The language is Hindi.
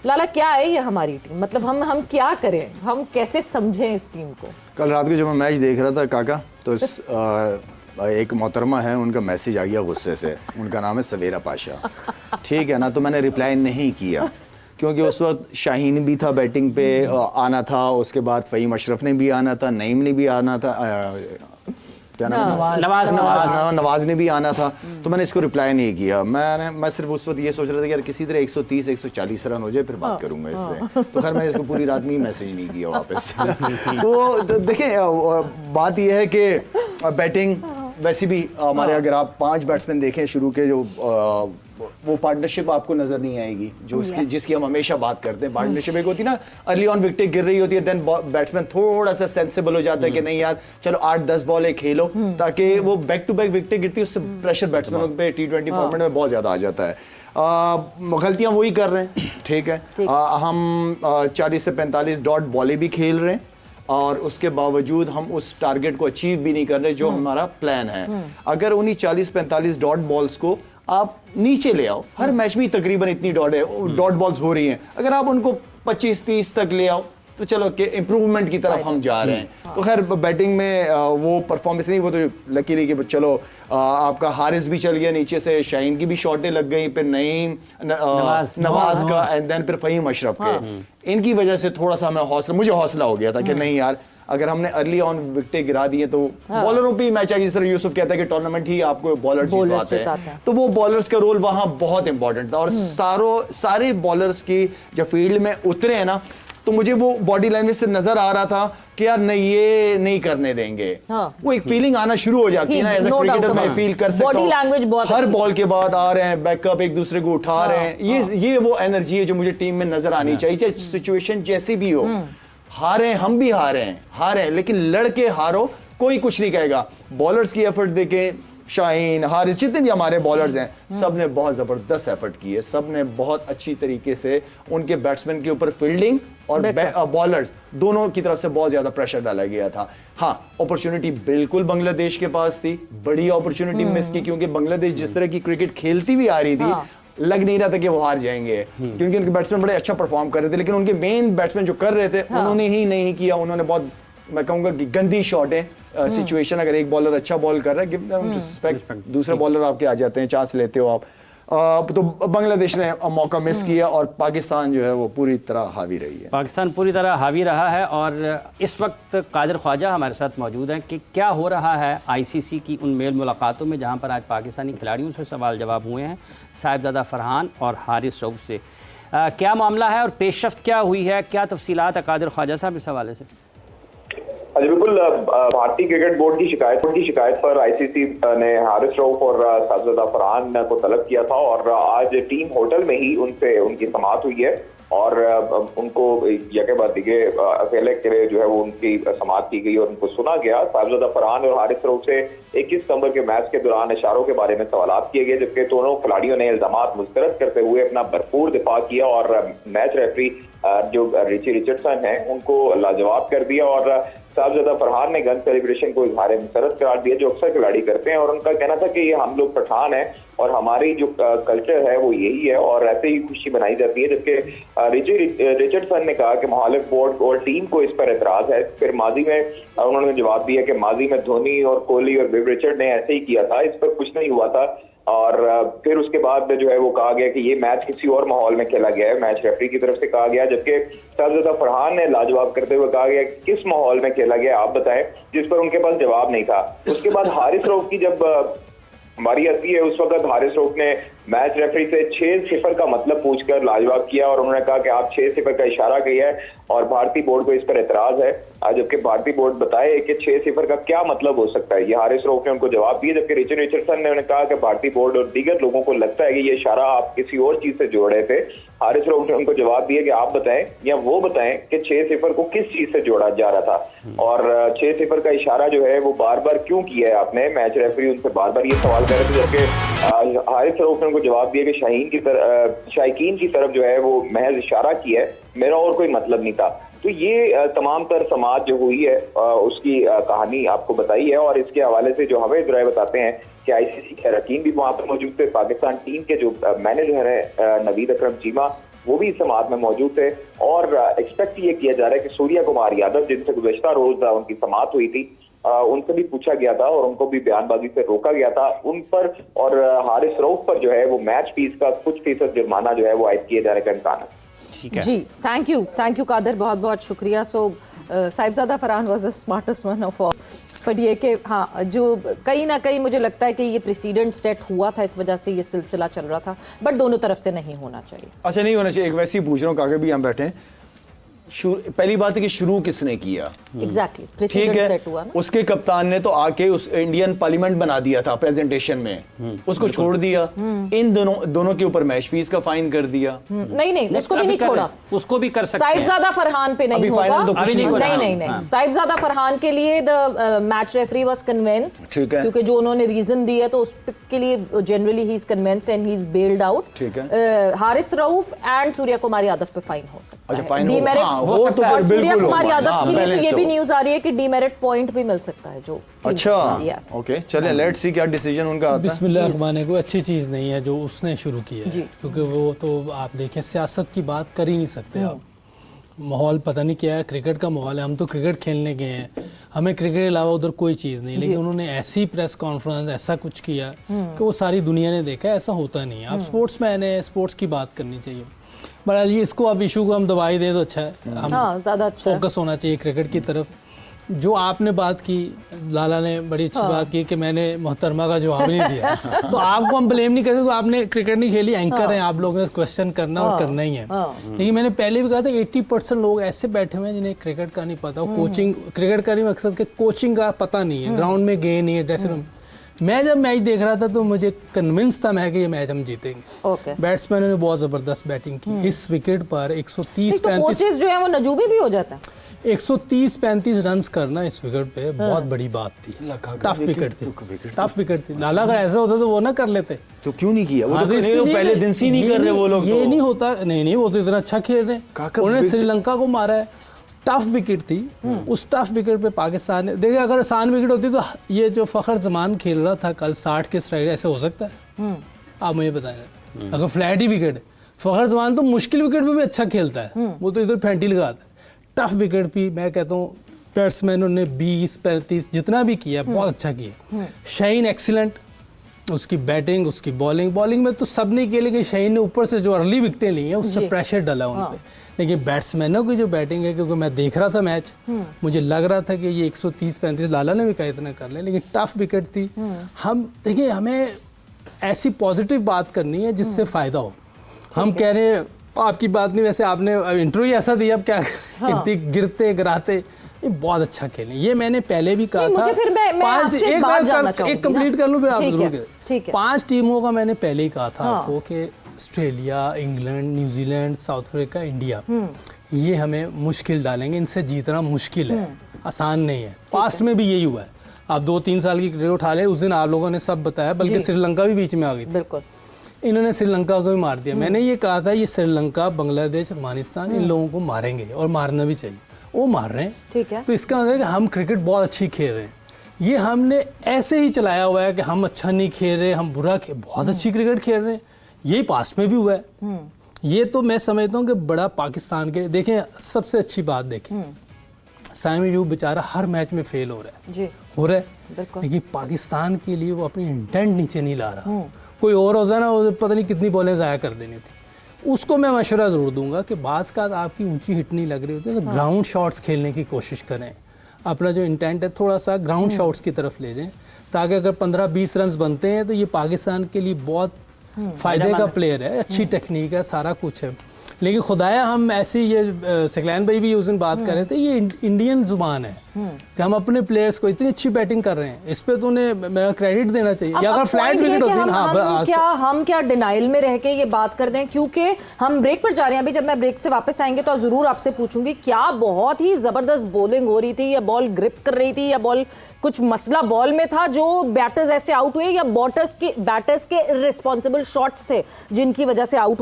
लाला क्या है ये हमारी टीम, मतलब हम क्या करें, हम कैसे समझें इस टीम को? कल रात को जब मैं मैच देख रहा था काका, तो एक मोहतरमा है, उनका मैसेज आ गया गुस्से से, उनका नाम है सवेरा पाशा, ठीक है ना। तो मैंने रिप्लाई नहीं किया क्योंकि उस वक्त शाहीन भी था बैटिंग पे आना था, उसके बाद फ़हीम अशरफ ने भी आना था, नईम ने भी आना था, क्या नाम है, नवाज ने भी आना था। तो मैंने इसको रिप्लाई नहीं किया। मैं सिर्फ उस वक्त ये सोच रहा था कि यार किसी तरह 130-140 रन हो जाए फिर बात करूंगा इससे। तो खैर मैं इसको पूरी रात नहीं मैसेज नहीं किया वापस। तो देखें, बात यह है कि बैटिंग वैसे भी हमारे, अगर आप 5 बैट्समैन देखें शुरू के, जो वो पार्टनरशिप आपको नजर नहीं आएगी जो जिसकी हम हमेशा बात करते हैं। पार्टनरशिप एक होती है ना, अर्ली ऑन विकेट गिर रही होती है, देन बैट्समैन थोड़ा सा सेंसिबल हो जाता है कि नहीं यार चलो 8-10 बॉल एक खेलो, ताकि वो बैक टू बैक विकेट गिरती है, उससे प्रेशर बैट्समैनों पे T20 फॉर्मेट में बहुत ज्यादा आ जाता है। गलतियां वही कर रहे हैं, ठीक है। हम 40 से 45 डॉट बॉलें भी खेल रहे हैं और उसके बावजूद हम उस टारगेट को अचीव भी नहीं कर रहे जो हमारा प्लान है। अगर उन्हीं 40-45 डॉट बॉल्स को आप नीचे ले आओ, हर मैच में तकरीबन इतनी डॉट बॉल्स हो रही हैं, अगर आप उनको 25-30 तक ले आओ तो चलो कि इंप्रूवमेंट की तरफ हम जा रहे हैं। तो खैर बैटिंग में वो परफॉर्मेंस नहीं, वो तो लकीली कि चलो आपका हारिस भी चल गया नीचे से, शाहीन की भी शॉटें लग गई, फिर नईम नवाज का, एंड देन फिर फ़हीम अशरफ के। इनकी वजह से थोड़ा सा मुझे हौसला हो गया था कि नहीं यार, अगर हमने अर्ली ऑन विकेट गिरा दिए तो बॉलरों पे मैच आएगी। जिस तरह यूसुफ कहता है कि टूर्नामेंट ही आपको बॉलर जितवाते हैं, तो वो बॉलर्स का रोल वहां बहुत इंपॉर्टेंट था। और सारे बॉलर्स की जब फील्ड में उतरे हैं ना, तो मुझे वो बॉडी लैंग्वेज से नजर आ रहा था कि यार नहीं, ये नहीं करने देंगे। वो एक फीलिंग आना शुरू हो जाती है ना, एज अ क्रिकेटर मैं फील कर सकता हूं हर बॉल के बाद आ रहे हैं बैकअप, एक दूसरे को उठा रहे हैं। ये वो एनर्जी है जो मुझे टीम में नजर आनी चाहिए, चाहे सिचुएशन जैसी भी हो। हारे हम भी हारे हैं, लेकिन लड़के हारो कोई कुछ नहीं कहेगा। बॉलर्स की एफर्ट देखें, शाहीन, हारिस, जितने भी हमारे बॉलर्स हैं, सब ने बहुत जबरदस्त एफर्ट की है, सब ने बहुत अच्छी तरीके से उनके बैट्समैन के ऊपर फील्डिंग और बॉलर्स दोनों की तरफ से बहुत ज्यादा प्रेशर डाला गया था। हाँ, अपॉर्चुनिटी बिल्कुल बांग्लादेश के पास थी, बड़ी अपॉर्चुनिटी मिस की, क्योंकि बांग्लादेश जिस तरह की क्रिकेट खेलती भी आ रही थी, लग नहीं रहा था कि वो हार जाएंगे, क्योंकि उनके बैट्समैन बड़े अच्छा परफॉर्म कर रहे थे। लेकिन उनके मेन बैट्समैन जो कर रहे थे उन्होंने ही नहीं किया। उन्होंने बहुत, मैं कहूंगा कि गंदी शॉट है सिचुएशन, अगर एक बॉलर अच्छा बॉल कर रहा है, गिव देम रिस्पेक्ट, दूसरे बॉलर आपके आ जाते हैं, चांस लेते हो आप। तो बांग्लादेश ने मौका मिस किया और पाकिस्तान जो है वो पूरी तरह हावी रही है। पाकिस्तान पूरी तरह हावी रहा है। और इस वक्त कादिर ख्वाजा हमारे साथ मौजूद हैं कि क्या हो रहा है ICC की उन मेल मुलाकातों में जहां पर आज पाकिस्तानी खिलाड़ियों से सवाल जवाब हुए हैं, साहिबजादा फरहान और हारिस रऊफ से। क्या मामला है और पेशरफ्त क्या हुई है, क्या तफसीलात है कादिर ख्वाजा साहब इस हवाले से? बिल्कुल, भारतीय क्रिकेट बोर्ड की शिकायत पर ICC ने हारिस रऊफ और साहिबजादा फरहान को तलब किया था और आज टीम होटल में ही उनसे उनकी समाअत हुई है और उनको यके बाद दिखे अकेले के जो है वो उनकी समाअत की गई और उनको सुना गया। साहिबजादा फरहान और हारिस रऊफ से 21 सितंबर के मैच के दौरान इशारों के बारे में सवाल किए गए, जबकि दोनों खिलाड़ियों ने इल्जामात मुस्तरद करते हुए अपना भरपूर दिफा किया और मैच रेफरी जो रिची रिचर्डसन है उनको लाजवाब कर दिया। और साहिबजादा फरहान ने गन सेलिब्रेशन को इजहार मुसरत करार दिया जो अक्सर खिलाड़ी करते हैं और उनका कहना था कि ये हम लोग पठान हैं और हमारी जो कल्चर है वो यही है और ऐसे ही खुशी बनाई जाती है। जबकि रिची रिचर्डसन ने कहा कि मुखालिफ बोर्ड और टीम को इस पर एतराज है। फिर माजी में उन्होंने जवाब दिया कि माजी में धोनी और कोहली और विव रिचर्ड ने ऐसे ही किया था, इस पर कुछ नहीं हुआ था। और फिर उसके बाद जो है वो कहा गया कि ये मैच किसी और माहौल में खेला गया है, मैच रेफरी की तरफ से कहा गया। जबकि साहिबजादा फरहान ने लाजवाब करते हुए कहा गया कि किस माहौल में खेला गया आप बताएं, जिस पर उनके पास जवाब नहीं था। उसके बाद हारिस रऊफ की जब बारी आती है उस वक्त हारिस रऊफ ने मैच रेफरी से 6-0 का मतलब पूछकर लाजवाब किया और उन्होंने कहा कि आप 6-0 का इशारा किया है और भारतीय बोर्ड को इस पर एतराज है, जबकि भारतीय बोर्ड बताए कि 6-0 का क्या मतलब हो सकता है। ये हारिस रऊफ ने उनको जवाब दिया, जबकि रिचर्ड रिचर्डसन ने उन्हें कहा कि भारतीय बोर्ड और दीगर लोगों को लगता है कि ये इशारा आप किसी और चीज से जोड़ रहे थे। हारिस रऊफ ने उनको जवाब दिया कि आप बताएं या वो बताएं कि 6-0 को किस चीज से जोड़ा जा रहा था और 6-0 का इशारा जो है वो बार बार क्यों किया है आपने। मैच रेफरी उनसे बार बार ये सवाल कर रहे थे, जबकि हारिस रऊफ ने उनको जवाब दिया कि शाहीन की तरफ जो है वो महज इशारा किया है, मेरा और कोई मतलब नहीं था। तो ये तमाम तर समाज जो हुई है उसकी कहानी आपको बताई है और इसके हवाले से जो हमें दुराए बताते हैं कि ICC के अरकान भी वहां पर मौजूद थे। पाकिस्तान टीम के जो मैनेजर है नवीद अकरम चीमा वो भी इस समाअत में मौजूद थे। और एक्सपेक्ट ये किया जा रहा है कि सूर्या कुमार यादव, जिनसे गुज़श्ता रोज उनकी समाअत हुई थी, उनसे भी पूछा गया था और उनको भी बयानबाजी से रोका गया था, उन पर और हारिस रऊफ पर जो है वो मैच फीस का कुछ फीसद जुर्माना जो है वो आयद किए जाने का इम्कान है। ठीक है जी, थैंक यू कादर, बहुत बहुत शुक्रिया। So Sahibzada Farhan was the smartest one of all, पर ये कि हाँ, जो कहीं ना कहीं मुझे लगता है कि ये प्रेसिडेंट सेट हुआ था, इस वजह से ये सिलसिला चल रहा था, बट दोनों तरफ से नहीं होना चाहिए। अच्छा, नहीं होना चाहिए। एक वैसे ही पूछ रहा हूँ, काका भी यहाँ बैठे हैं, पहली बात है कि शुरू किसने किया? एग्जैक्टली, ठीक प्रेसिडेंट है, सेट हुआ ना। उसके कप्तान ने तो आके उस इंडियन पार्लियामेंट बना दिया था प्रेजेंटेशन में, उसको छोड़ दिया। इन दोनों के ऊपर मैच फीस का फाइन कर दिया। नहीं, उसको भी नहीं छोड़ा, उसको भी कर सकते हैं। साहिबजादा फरहान पे नहीं होगा। फाइनल तो कुछ नहीं होगा। नहीं, साहिबजादा फरहान के लिए the match referee was convinced, ठीक है, क्योंकि जो उन्होंने रीजन दिया तो उस के लिए generally he is convinced and he is bailed out. ठीक है, हारिस रऊफ एंड सूर्या कुमार यादव पे फाइन हो सकता है। अच्छा, फाइन डीमेरिट हो सकता है। सूर्या कुमार यादव के लिए तो ये भी हो। न्यूज आ रही है कि डीमेरिट पॉइंट भी मिल सकता है जो। अच्छा, यस, ओके, चलिए लेट्स सी क्या डिसीजन उनका आता है। बिस्मिल्लाह, कोई अच्छी चीज़ नहीं है जो उसने शुरू की है, जी। क्योंकि वो तो आप देखिए सियासत की बात कर ही नहीं सकते आप। माहौल पता नहीं क्या है, क्रिकेट का माहौल है, हम तो क्रिकेट खेलने गए हैं, हमें क्रिकेट के अलावा उधर कोई चीज़ नहीं, लेकिन उन्होंने ऐसी प्रेस कॉन्फ्रेंस ऐसा कुछ किया कि वो सारी दुनिया ने देखा, ऐसा होता नहीं है। आप स्पोर्ट्समैन है, स्पोर्ट्स की बात करनी चाहिए। बहरहाल ये इसको अब इशू को हम दवाई दे तो अच्छा है, हम ज़्यादा अच्छा फोकस होना चाहिए क्रिकेट की तरफ। जो आपने बात की, लाला ने बड़ी अच्छी बात की कि मैंने मोहतरमा का जवाब नहीं दिया, तो आपको हम ब्लेम नहीं करते, आपने क्रिकेट नहीं खेली, एंकर हैं आप, लोगों ने क्वेश्चन करना और करना ही है। लेकिन मैंने पहले भी कहा था 80% लोग ऐसे बैठे हुए हैं जिन्हें क्रिकेट का नहीं पता, कोचिंग क्रिकेट का नहीं, मकसद के कोचिंग का पता नहीं है, ग्राउंड में गए नहीं है। ड्रेसिंग मैं जब मैच देख रहा था तो मुझे कन्विंस था मैं कि ये मैच हम जीतेंगे। बैट्समैनों ने बहुत ज़बरदस्त बैटिंग की इस विकेट पर। 130-35 कोचेस जो है वो नजूबी भी हो जाता है। 130-35 रन करना इस विकेट पे बहुत बड़ी बात थी, टफ विकेट थी, टफ विकेट थी। लाला अगर ऐसा होता तो वो ना कर लेते, तो क्यों नहीं किया? वो तो इसलिए पहले दिन से ही नहीं कर रहे वो लोग। ये नहीं होता, नहीं वो तो इतना अच्छा खेल रहे हैं, उन्होंने श्रीलंका को मारा है, टफ विकेट थी। उस टफ विकेट पे पाकिस्तान ने, देखिए अगर आसान विकेट होती तो ये जो फ़खर जमान खेल रहा था कल 60 के स्ट्राइक, ऐसे हो सकता है? आप मुझे बताएं, अगर फ्लैट ही विकेट है, फ़खर जमान तो मुश्किल विकेट पे भी अच्छा खेलता है, वो तो इधर फैंटी लगाता है। टफ विकेट भी मैं कहता हूँ बैट्समैनों ने 20-35 जितना भी किया बहुत अच्छा किया। शाहीन एक्सीलेंट, उसकी बैटिंग, उसकी बॉलिंग में तो सब ने किया, लेकिन शाहीन ने ऊपर से जो अर्ली विकेटें ली हैं उससे प्रेशर डाला उन पे। लेकिन बैट्समैनों की जो बैटिंग है, क्योंकि मैं देख रहा था मैच, मुझे लग रहा था कि ये 130-35, लाला ने भी कहा इतना कर ले, लेकिन टफ विकेट थी। हम देखिए, हमें ऐसी पॉजिटिव बात करनी है जिससे फ़ायदा हो। हम कह रहे हैं आपकी बात नहीं, वैसे आपने इंटरव्यू ऐसा दिया, अब क्या इतनी गिरते गिराते, ये बहुत अच्छा खेलें, ये मैंने पहले भी कहा था। फिर एक कंप्लीट कर लूँ फिर आप जरूर। ठीक है, 5 टीमों का मैंने पहले ही कहा था आपको कि Australia, England, New Zealand, south Africa, India, ये हमें मुश्किल डालेंगे, इनसे जीतना मुश्किल है, आसान नहीं है। पास्ट में भी यही हुआ है, आप 2-3 साल की क्रिकेट उठा ले, उस दिन आप लोगों ने सब बताया, बल्कि श्रीलंका भी बीच में आ गई। बिल्कुल, इन्होंने श्रीलंका को भी मार दिया। मैंने ये कहा था ये श्रीलंका, बांग्लादेश, अफगानिस्तान, इन लोगों को मारेंगे और मारना भी चाहिए, वो मार रहे हैं। ठीक है, तो इसका मतलब है कि हम क्रिकेट बहुत अच्छी खेल रहे हैं। ये हमने ऐसे ही चलाया हुआ है कि हम अच्छा नहीं खेल रहे, हम बुरा बहुत अच्छी क्रिकेट खेल रहे हैं, यही पास्ट में भी हुआ है। ये तो मैं समझता हूँ कि बड़ा पाकिस्तान के, देखें सबसे अच्छी बात देखें, साइम अयूब बेचारा हर मैच में फेल हो रहा है, हो रहा है, लेकिन पाकिस्तान के लिए वो अपनी इंटेंट नीचे नहीं ला रहा। कोई और होता है ना, वो पता नहीं कितनी बॉलें ज़ाया कर देनी थी। उसको मैं मशवरा ज़रूर दूंगा कि बाज़ का आपकी ऊंची हिट नहीं लग रही होती तो ग्राउंड शॉट्स खेलने की कोशिश करें, अपना जो इंटेंट है थोड़ा सा ग्राउंड शॉट्स की तरफ ले जाएं, ताकि अगर 15-20 रन बनते हैं तो ये पाकिस्तान के लिए बहुत फ़ायदे का प्लेयर है, अच्छी टेक्निक है, सारा कुछ है। लेकिन खुदाया हम ऐसी, ये सकलैन भाई भी उस दिन बात कर रहे थे, ये इंडियन जुबान है कि हम अपने प्लेयर्स को इतनी अच्छी बैटिंग कर रहे हैं, इस पे तो उन्हें मेरा क्रेडिट देना चाहिए। या अगर फ्लैट विकेट होती है, हम क्या डिनाइल में रह के ये बात कर दें, क्योंकि हम ब्रेक पर जा रहे हैं अभी। जब मैं ब्रेक से वापस आएंगे तो जरूर आपसे पूछूंगी क्या बहुत ही जबरदस्त बॉलिंग हो रही थी, या बॉल ग्रिप कर रही थी, या बॉल कुछ मसला बॉल में था जो बैटर्स ऐसे आउट हुए, या बैटर्स के रिस्पॉन्सिबल शॉट्स थे जिनकी वजह से आउट